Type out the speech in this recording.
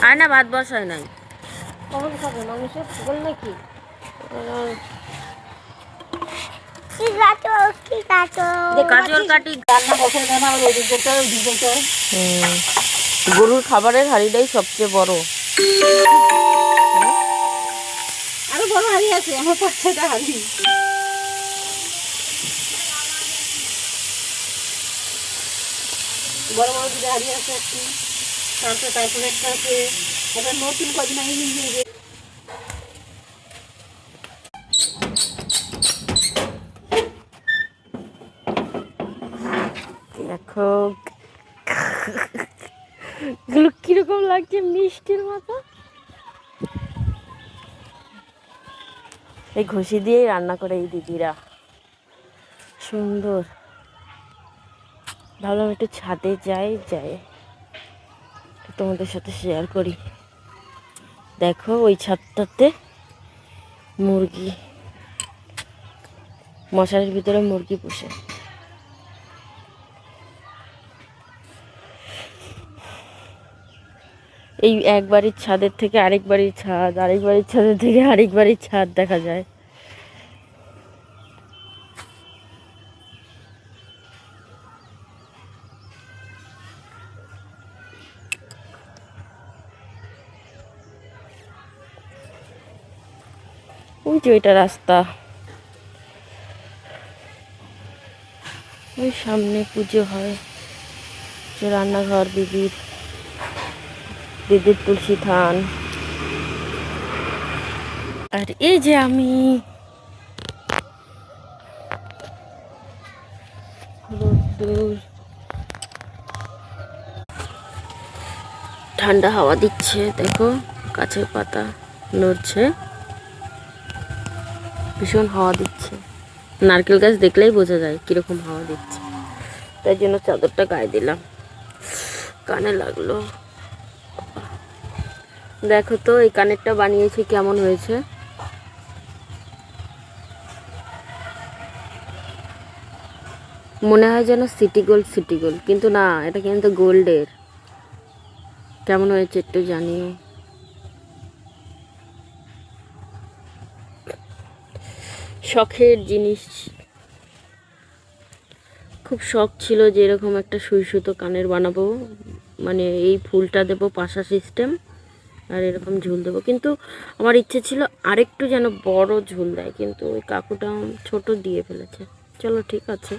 আর না ভাত বসায় নাই। কখন খাবে মানুষের বল নাকি? গাজর কাটি রান্না বসে দেয় না, ওই দিকে ভিজেছে। গরুর খাবারের হাঁড়িটাই সবচেয়ে বড়। আরো বড় হাঁড়ি আছে, আমার 5-6টা হাঁড়ি। বড় বড় দুটো হাঁড়ি আছে একটু, তারপরে একটা আছে, এটা নতুন কদিন আগে নিয়ে গিয়ে। দেখো এগুলো কিরকম লাগছে, মিষ্টির মতো। এই ঘষি দিয়ে রান্না করে এই দিদিরা, সুন্দর। ভাবলাম একটু ছাদে যাই তোমাদের সাথে শেয়ার করি। দেখো ওই ছাদটাতে মুরগি, মশারির ভিতরে মুরগি পুষে। এই এক বাড়ির ছাদের থেকে আরেক বাড়ির ছাদ, আরেক বাড়ির ছাদের থেকে আরেক বাড়ির ছাদ দেখা যায়। ওই যে ওইটা রাস্তা, ওই সামনে পুজো হয়, যে রান্নাঘর দিদির তুলসী থান। আর এই যে আমি রোদ্দুর, ঠান্ডা হাওয়া দিচ্ছে। দেখো গাছের পাতা নড়ছে, ভীষণ হাওয়া দিচ্ছে। নারকেল গাছ দেখলেই বোঝা যায় কিরকম হাওয়া দিচ্ছে, তাই জন্য চাদরটা গায়ে দিলাম। কানে লাগলো। দেখো তো এই কানেরটা বানিয়েছি কেমন হয়েছে। মনে হয় যেন সিটি গোল্ড, কিন্তু না, এটা কিন্তু গোল্ডের। কেমন হয়েছে একটু জানিও। শখের জিনিস, খুব শখ ছিল যে এরকম একটা সুই সুতো কানের বানাবো, মানে এই ফুলটা দেবো পাশা সিস্টেম, আর এরকম ঝুল দেবো। কিন্তু আমার ইচ্ছে ছিল আরেকটু যেন বড় ঝুল দেয়, কিন্তু ওই কাকুটা ছোট দিয়ে ফেলেছে। চলো ঠিক আছে।